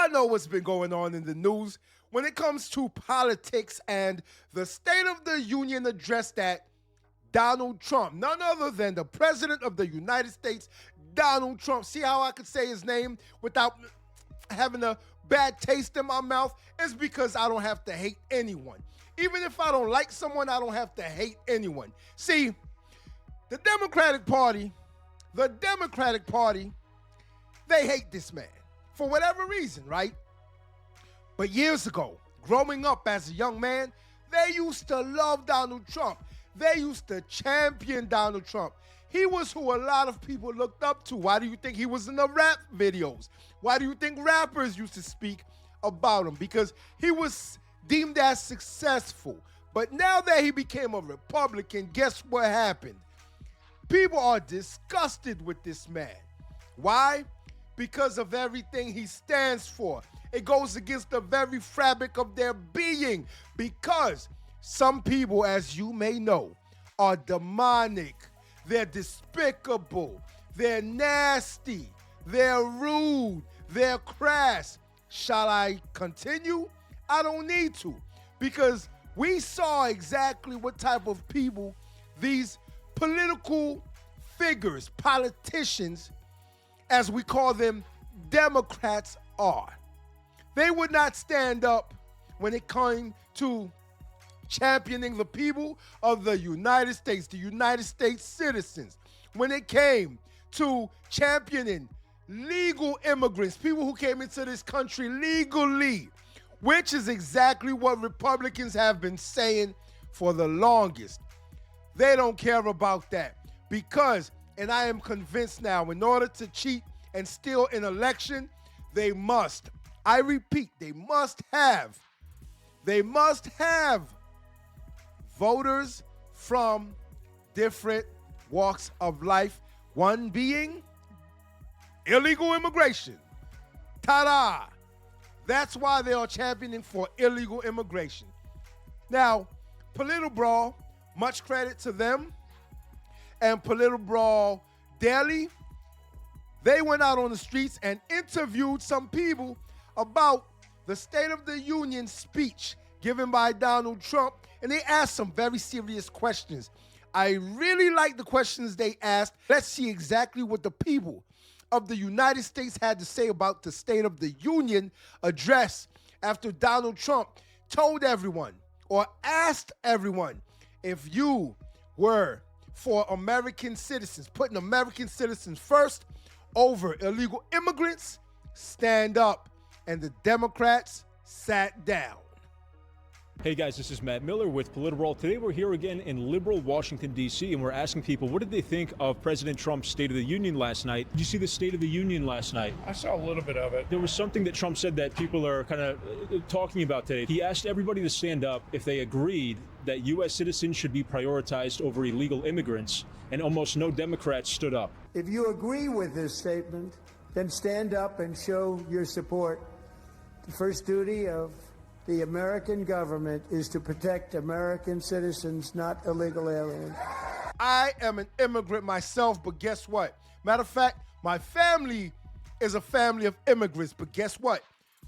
Y'all know what's been going on in the news when it comes to politics and the State of the Union address that Donald Trump, none other than the President of the United States, Donald Trump. See how I could say his name without having a bad taste in my mouth? It's because I don't have to hate anyone. Even if I don't like someone, I don't have to hate anyone. See, the Democratic Party, they hate this man for whatever reason, right? But years ago, growing up as a young man, they used to love Donald Trump. They used to champion Donald Trump. He was who a lot of people looked up to. Why do you think he was in the rap videos? Why do you think rappers used to speak about him? Because he was deemed as successful. But now that he became a Republican, guess what happened? People are disgusted with this man. Why? Because of everything he stands for. It goes against the very fabric of their being. Because some people, as you may know, are demonic. They're despicable. They're nasty. They're rude. They're crass. Shall I continue? I don't need to. Because we saw exactly what type of people these political figures, politicians, as we call them, Democrats are. They would not stand up when it came to championing the people of the United States citizens. When it came to championing legal immigrants, people who came into this country legally, which is exactly what Republicans have been saying for the longest. They don't care about that because, and I am convinced now, in order to cheat and steal an election, they must, I repeat, they must have voters from different walks of life, one being illegal immigration. Ta-da! That's why they are championing for illegal immigration. Now, Political Brawl, much credit to them, and Political Brawl Daily, they went out on the streets and interviewed some people about the State of the Union speech given by Donald Trump, and they asked some very serious questions. I really like the questions they asked. Let's see exactly what the people of the United States had to say about the State of the Union address after Donald Trump told everyone or asked everyone, if you were for American citizens, putting American citizens first over illegal immigrants, stand up. And the Democrats sat down. Hey guys, this is Matt Miller with Political Brawl. Today we're here again in liberal Washington, D.C., and we're asking people, what did they think of President Trump's State of the Union last night? Did you see the State of the Union last night? I saw a little bit of it. There was something that Trump said that people are kind of talking about today. He asked everybody to stand up if they agreed that U.S. citizens should be prioritized over illegal immigrants, and almost no Democrats stood up. If you agree with this statement, then stand up and show your support. The first duty of the American government is to protect American citizens, not illegal aliens. I am an immigrant myself, but guess what? Matter of fact, my family is a family of immigrants, but guess what?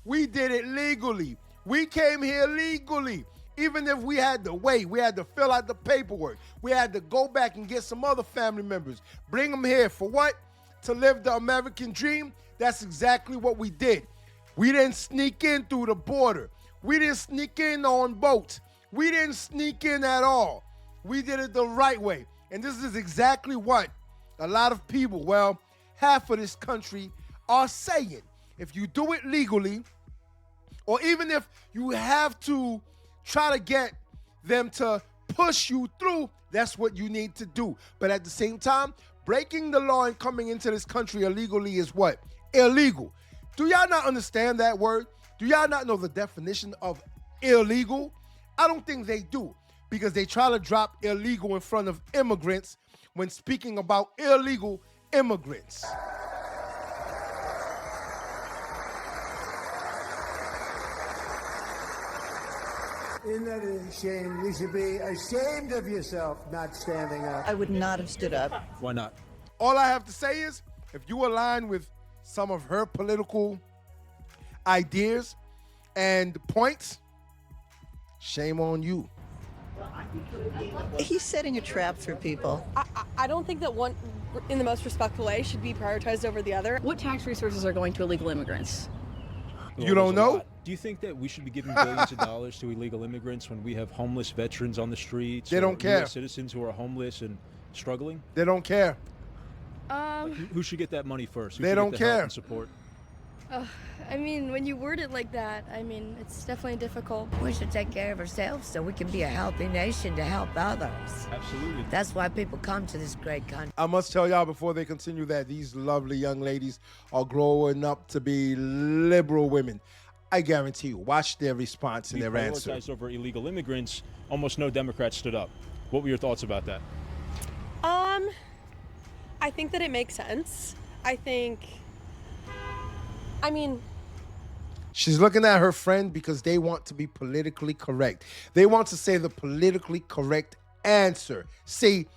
We did it legally. We came here legally. Even if we had to wait, we had to fill out the paperwork. We had to go back and get some other family members. Bring them here for what? To live the American dream? That's exactly what we did. We didn't sneak in through the border. We didn't sneak in on boats. We didn't sneak in at all. We did it the right way. And this is exactly what a lot of people, well, half of this country are saying. If you do it legally, or even if you have to try to get them to push you through, that's what you need to do. But at the same time, breaking the law and coming into this country illegally is what? Illegal. Do y'all not understand that word? Do y'all not know the definition of illegal? I don't think they do, because they try to drop illegal in front of immigrants when speaking about illegal immigrants. Isn't that a shame? You should be ashamed of yourself not standing up. I would not have stood up. Why not? All I have to say is, if you align with some of her political ideas and points, shame on you. He's setting a trap for people. I don't think that one, in the most respectful way, should be prioritized over the other. What tax resources are going to illegal immigrants? You don't know? Do you think that we should be giving billions of dollars to illegal immigrants when we have homeless veterans on the streets? They don't care. US citizens who are homeless and struggling? They don't care. Who should get that money first? Who They should don't get the help care. and support? I mean, when you word it like that, I mean, it's definitely difficult. We should take care of ourselves so we can be a healthy nation to help others. Absolutely. That's why people come to this great country. I must tell y'all before they continue that these lovely young ladies are growing up to be liberal women. I guarantee you, watch their response and their answer. Prioritized over illegal immigrants, almost no Democrats stood up. What were your thoughts about that? I think that it makes sense. I mean, She's looking at her friend because they want to be politically correct. They want to say the politically correct answer. See,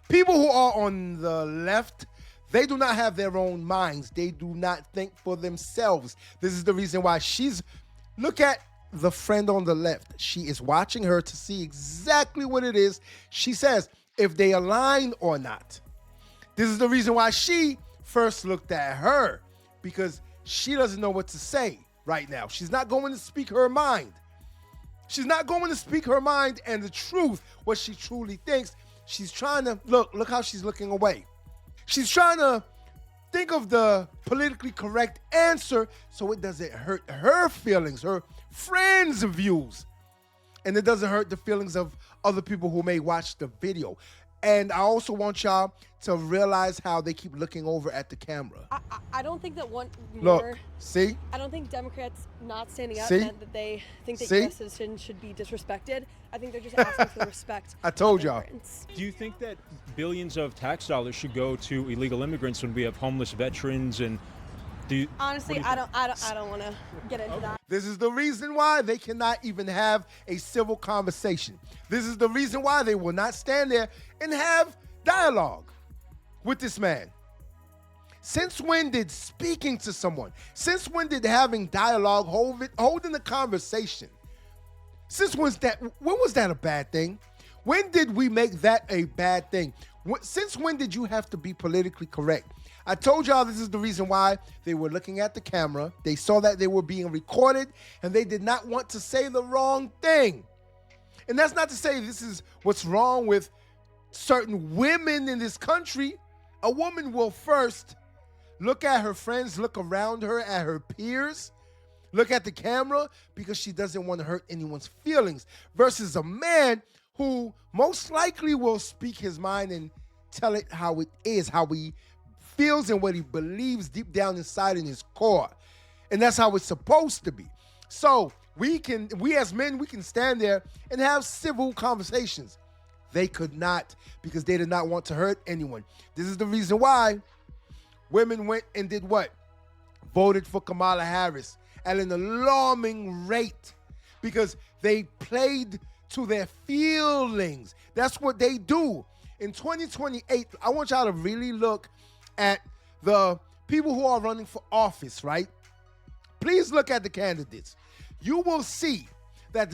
people who are on the left, they do not have their own minds. They do not think for themselves. This is the reason why look at the friend on the left. She is watching her to see exactly what it is. She says, if they align or not. This is the reason why she first looked at her, because she doesn't know what to say right now. She's not going to speak her mind. She's not going to speak her mind and the truth, what she truly thinks. She's trying to, look how she's looking away. She's trying to think of the politically correct answer so it doesn't hurt her feelings, her friends' views. And it doesn't hurt the feelings of other people who may watch the video. And I also want y'all to realize how they keep looking over at the camera. I don't think that Look, see? I don't think Democrats not standing up See? meant that they think that See? U.S. citizens should be disrespected. I think they're just asking for the respect. I told of y'all. immigrants. Do you think that billions of tax dollars should go to illegal immigrants when we have homeless veterans and Honestly, I don't want to get into that. This is the reason why they cannot even have a civil conversation. This is the reason why they will not stand there and have dialogue with this man. Since when did speaking to someone, since when did having dialogue, holding a conversation, when was that a bad thing? When did we make that a bad thing? Since when did you have to be politically correct? I told y'all this is the reason why they were looking at the camera. They saw that they were being recorded, and they did not want to say the wrong thing. And that's not to say this is what's wrong with certain women in this country. A woman will first look at her friends, look around her at her peers, look at the camera because she doesn't want to hurt anyone's feelings, versus a man who most likely will speak his mind and tell it how it is, how he feels and what he believes deep down inside in his core. And that's how it's supposed to be. So we as men, we can stand there and have civil conversations. They could not, because they did not want to hurt anyone. This is the reason why women went and did what? Voted for Kamala Harris at an alarming rate, because they played to their feelings. That's what they do. In 2028, I want y'all to really look at the people who are running for office, right? Please look at the candidates. You will see that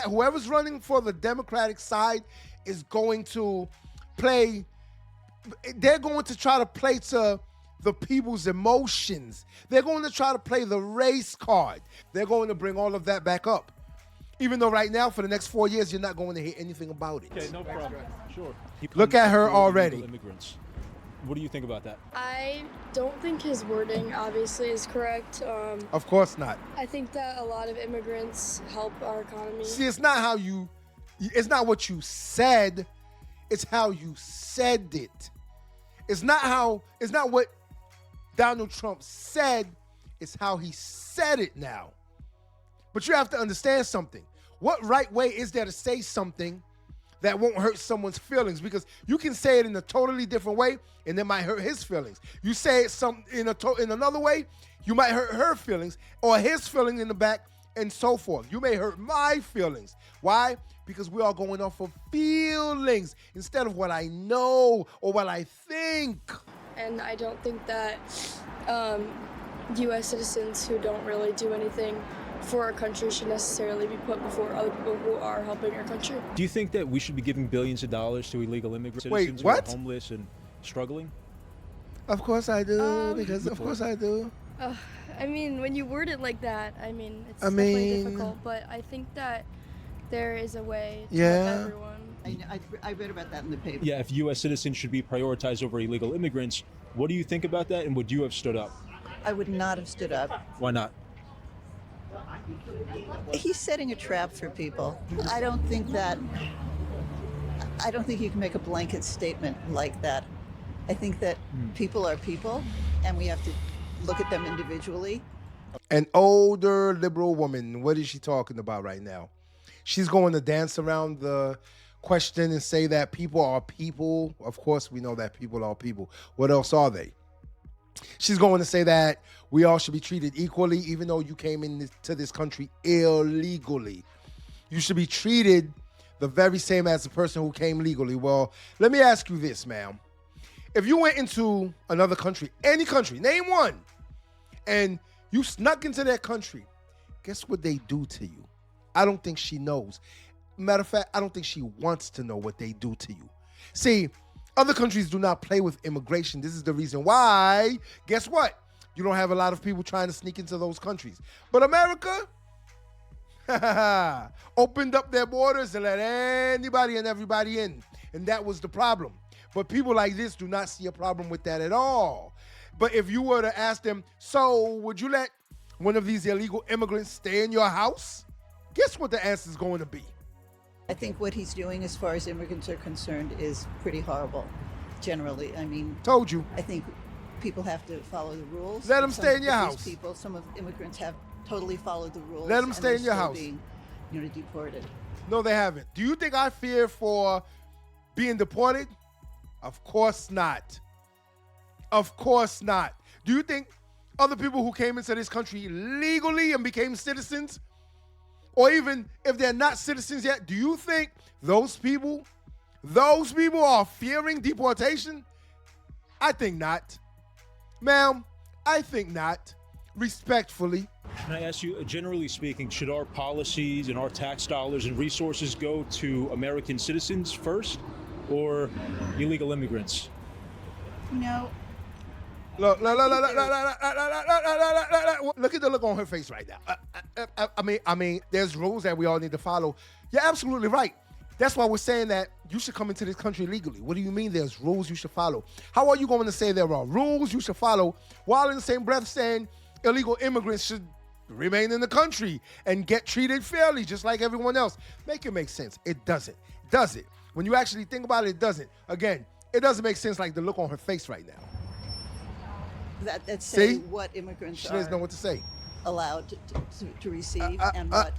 whoever's running for the Democratic side is going to they're going to try to play to the people's emotions. They're going to try to play the race card. They're going to bring all of that back up. Even though right now, for the next 4 years, you're not going to hear anything about it. Okay, no problem. Sure. Look at her already. Immigrants. What do you think about that? I don't think his wording obviously is correct. Of course not. I think that a lot of immigrants help our economy. See, it's not what you said, it's how you said it. It's not what Donald Trump said, it's how he said it now. But you have to understand something. What right way is there to say something that won't hurt someone's feelings? Because you can say it in a totally different way, and it might hurt his feelings. You say it in another way, you might hurt her feelings, or his feeling in the back, and so forth. You may hurt my feelings. Why? Because we are going off of feelings instead of what I know or what I think. And I don't think that U.S. citizens who don't really do anything for our country should necessarily be put before other people who are helping our country. Do you think that we should be giving billions of dollars to illegal immigrants Wait, citizens what? who are homeless and struggling? Of course I do, because of course I do. I mean, when you word it like that, I mean, it's definitely difficult, but I think that there is a way to help everyone. I read about that in the paper. Yeah, if U.S. citizens should be prioritized over illegal immigrants, what do you think about that, and would you have stood up? I would not have stood up. Why not? He's setting a trap for people. I don't think you can make a blanket statement like that. I think that people are people, and we have to look at them individually. An older liberal woman, what is she talking about right now? She's going to dance around the question and say that people are people. Of course, we know that people are people. What else are they? She's going to say that we all should be treated equally, even though you came into this country illegally. You should be treated the very same as the person who came legally. Well, let me ask you this, ma'am. If you went into another country, any country, name one, and you snuck into that country, guess what they do to you? I don't think she knows. Matter of fact, I don't think she wants to know what they do to you. See, other countries do not play with immigration. This is the reason why, guess what? You don't have a lot of people trying to sneak into those countries. But America opened up their borders and let anybody and everybody in. And that was the problem. But people like this do not see a problem with that at all. But if you were to ask them, so would you let one of these illegal immigrants stay in your house? Guess what the answer is going to be? I think what he's doing as far as immigrants are concerned is pretty horrible, generally. I mean, Told you. I think people have to follow the rules. Let them stay in your Some of house. these people, some of immigrants have totally followed the rules. Let them and stay they're in your still house. being, deported. No, they haven't. Do you think I fear for being deported? Of course not. Of course not. Do you think other people who came into this country legally and became citizens, or even if they're not citizens yet, do you think those people are fearing deportation? I think not. Ma'am, I think not. Respectfully. Can I ask you, generally speaking, should our policies and our tax dollars and resources go to American citizens first or illegal immigrants? Look at the look on her face right now. I mean, there's rules that we all need to follow. You're absolutely right. That's why we're saying that you should come into this country legally. What do you mean there's rules you should follow? How are you going to say there are rules you should follow while in the same breath saying illegal immigrants should remain in the country and get treated fairly just like everyone else? Make it make sense. It doesn't. Does it? When you actually think about it, it doesn't. Again, it doesn't make sense like the look on her face right now. That's saying See? what immigrants She doesn't know what to say. allowed to receive and what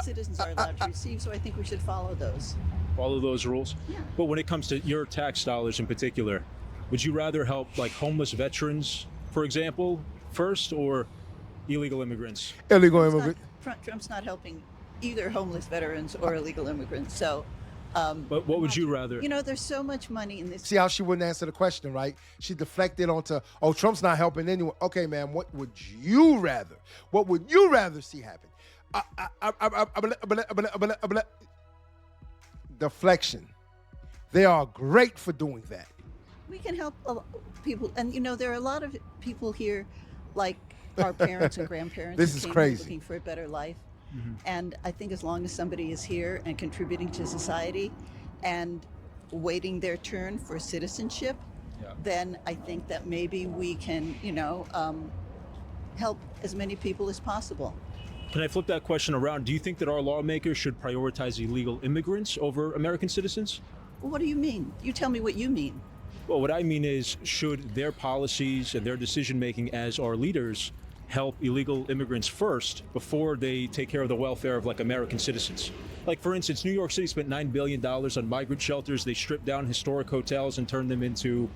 citizens are allowed to receive. So I think we should follow those. Follow those rules? Yeah. But when it comes to your tax dollars in particular, would you rather help like homeless veterans, for example, first, or illegal immigrants? Illegal immigrants. Trump's not helping either homeless veterans or illegal immigrants. So But what would you rather? there's so much money in this. See how she wouldn't answer the question, right? She deflected onto, oh, Trump's not helping anyone. Okay, man, what would you rather? What would you rather see happen? Deflection. They are great for doing that. We can help people, and there are a lot of people here, like our parents and grandparents. This who is came here crazy. Looking for a better life, and I think as long as somebody is here and contributing to society, and waiting their turn for citizenship, then I think that maybe we can, help as many people as possible. Can I flip that question around? Do you think that our lawmakers should prioritize illegal immigrants over American citizens? Well, what do you mean? You tell me what you mean. Well, what I mean is, should their policies and their decision-making as our leaders help illegal immigrants first before they take care of the welfare of like American citizens? Like, for instance, New York City spent $9 billion on migrant shelters. They stripped down historic hotels and turned them into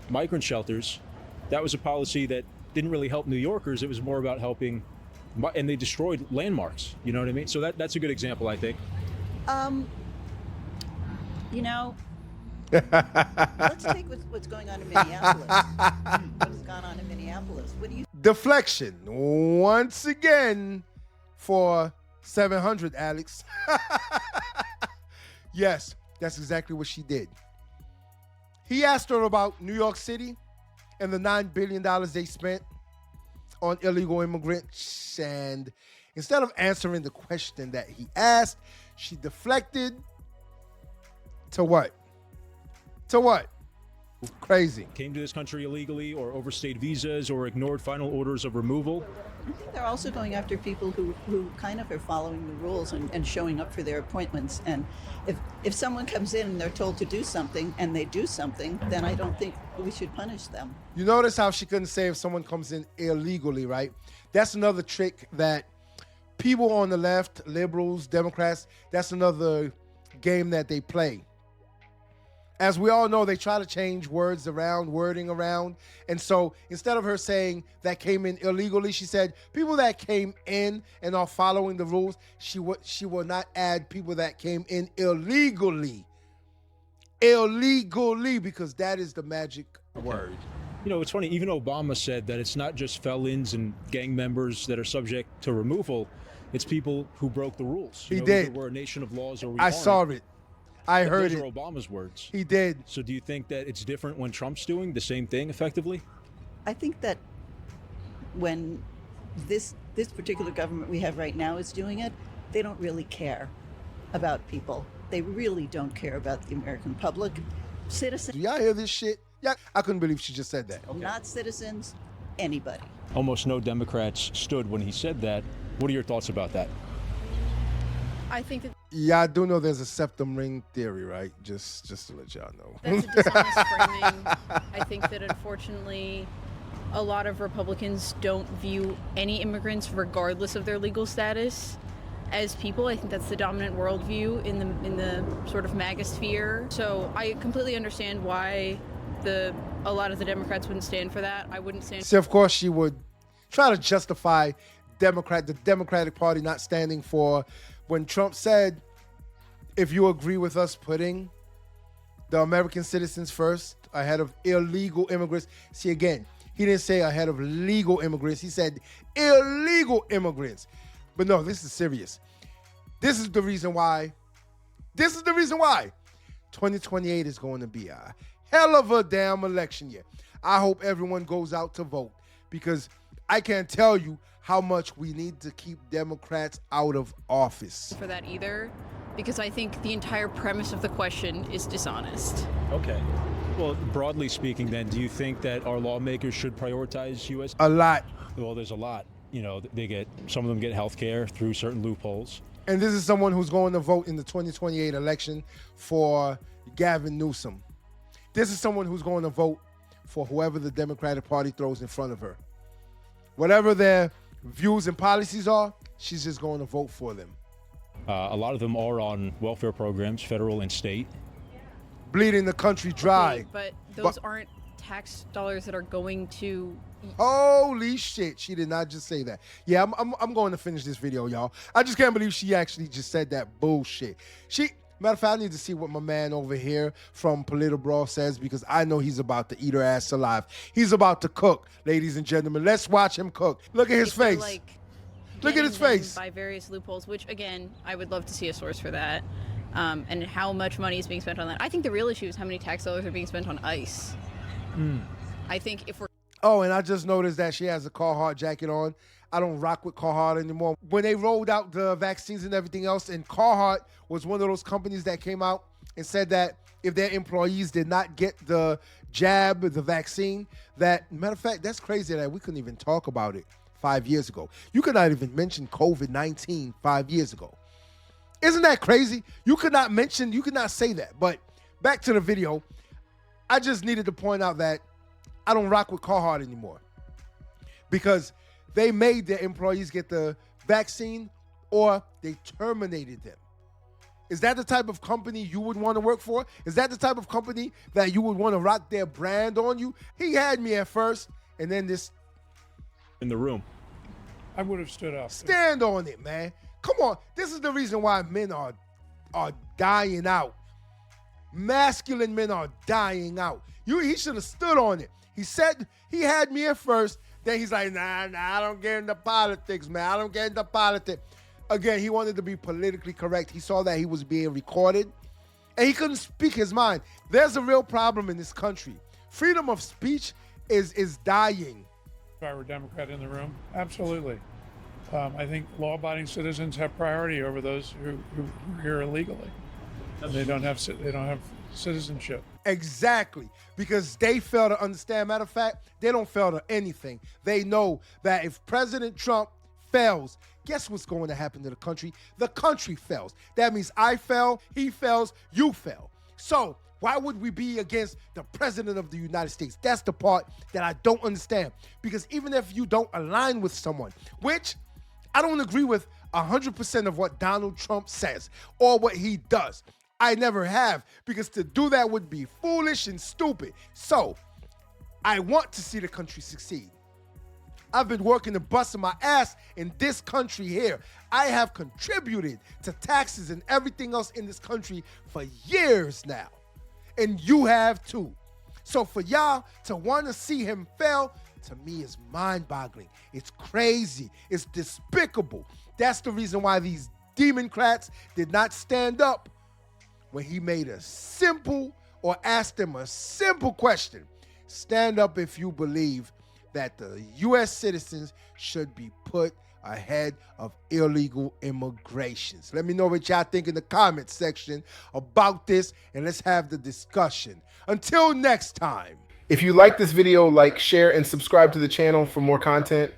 migrant shelters. That was a policy that didn't really help New Yorkers. It was more about helping, and they destroyed landmarks. You know what I mean? So that's a good example, I think. Let's take what's going on in Minneapolis. What has gone on in Minneapolis? What do you? Deflection once again for 700, Alex. Yes, that's exactly what she did. He asked her about New York City and the $9 billion they spent on illegal immigrants. And instead of answering the question that he asked, she deflected to what? To what? Crazy. Came to this country illegally or overstayed visas or ignored final orders of removal. I think they're also going after people who kind of are following the rules and showing up for their appointments. And if someone comes in and they're told to do something and they do something, then I don't think we should punish them. You notice how she couldn't say if someone comes in illegally, right? That's another trick that people on the left, liberals, Democrats, that's another game that they play. As we all know, they try to change words around, wording around. And so instead of her saying that came in illegally, she said people that came in and are following the rules. She will not add people that came in illegally. Illegally, because that is the magic word. You know, it's funny, even Obama said that it's not just felons and gang members that are subject to removal. It's people who broke the rules. He did. Either we're a nation of laws or we I aren't. saw it. I heard Those it. are Obama's words. He did. So do you think that it's different when Trump's doing the same thing effectively? I think that when this particular government we have right now is doing it, they don't really care about people. They really don't care about the American public. Citizens. Do y'all hear this shit? Yeah, I couldn't believe she just said that. Okay. Not citizens, anybody. Almost no Democrats stood when he said that. What are your thoughts about that? I think that Yeah, I do know there's a septum ring theory, right? Just to let y'all know. That's a dishonest framing. I think that unfortunately, a lot of Republicans don't view any immigrants, regardless of their legal status, as people. I think that's the dominant worldview in the sort of MAGA sphere. So I completely understand why a lot of the Democrats wouldn't stand for that. I wouldn't stand. See, of course, she would try to justify the Democratic Party not standing for when Trump said, if you agree with us putting the American citizens first ahead of illegal immigrants. See, again, he didn't say ahead of legal immigrants. He said illegal immigrants. But no, this is serious. This is the reason why. 2028 is going to be a hell of a damn election year. I hope everyone goes out to vote because I can't tell you how much we need to keep Democrats out of office. For that either, because I think the entire premise of the question is dishonest. Okay. Well, broadly speaking then, do you think that our lawmakers should prioritize U.S.? A lot. Well, there's a lot. You know, some of them get health care through certain loopholes. And this is someone who's going to vote in the 2028 election for Gavin Newsom. This is someone who's going to vote for whoever the Democratic Party throws in front of her. Whatever their views and policies are, she's just going to vote for them. A lot of them are on welfare programs, federal and state. Bleeding the country dry. Okay, but those aren't tax dollars that are going to... Holy shit, she did not just say that. Yeah, I'm going to finish this video, y'all. I just can't believe she actually just said that bullshit. Matter of fact, I need to see what my man over here from 𝗏𝗏𝗏𝗏𝗏 says because I know he's about to eat her ass alive. He's about to cook, ladies and gentlemen. Let's watch him cook. Look at his face. Look at his face. By various loopholes, which again, I would love to see a source for that, and how much money is being spent on that. I think the real issue is how many tax dollars are being spent on ICE. I think if we're... Oh, and I just noticed that she has a Carhartt jacket on. I don't rock with Carhartt anymore. When they rolled out the vaccines and everything else, and Carhartt was one of those companies that came out and said that if their employees did not get the jab, the vaccine, that, matter of fact, that's crazy that we couldn't even talk about it 5 years ago. You could not even mention COVID-19 5 years ago. Isn't that crazy? You could not say that. But back to the video, I just needed to point out that I don't rock with Carhartt anymore because they made their employees get the vaccine or they terminated them. Is that the type of company you would want to work for? Is that the type of company that you would want to rock their brand on you? He had me at first, and then this... In the room. I would have stood up. Stand on it, man. Come on. This is the reason why men are dying out. masculine men are dying out. He should have stood on it. He said he had me at first. Then he's like, nah, I don't get into politics, man. I don't get into politics. Again, he wanted to be politically correct. He saw that he was being recorded, and he couldn't speak his mind. There's a real problem in this country. Freedom of speech is dying. If I were a Democrat in the room, absolutely. I think law-abiding citizens have priority over those who are here illegally. They don't have citizenship. Exactly, because they fail to understand. Matter of fact, they don't fail to anything. They know that if President Trump fails, guess what's going to happen to the country? The country fails. That means I fail, he fails, you fail. So why would we be against the President of the United States? That's the part that I don't understand. Because even if you don't align with someone, which I don't agree with 100% of what Donald Trump says or what he does, I never have, because to do that would be foolish and stupid. So I want to see the country succeed. I've been working and busting my ass in this country here. I have contributed to taxes and everything else in this country for years now. And you have too. So for y'all to want to see him fail, to me is mind-boggling. It's crazy. It's despicable. That's the reason why these Democrats did not stand up when he made a simple, or asked him a simple question. Stand up if you believe that the U.S. citizens should be put ahead of illegal immigrations. Let me know what y'all think in the comment section about this, and let's have the discussion. Until next time. If you like this video, like, share, and subscribe to the channel for more content.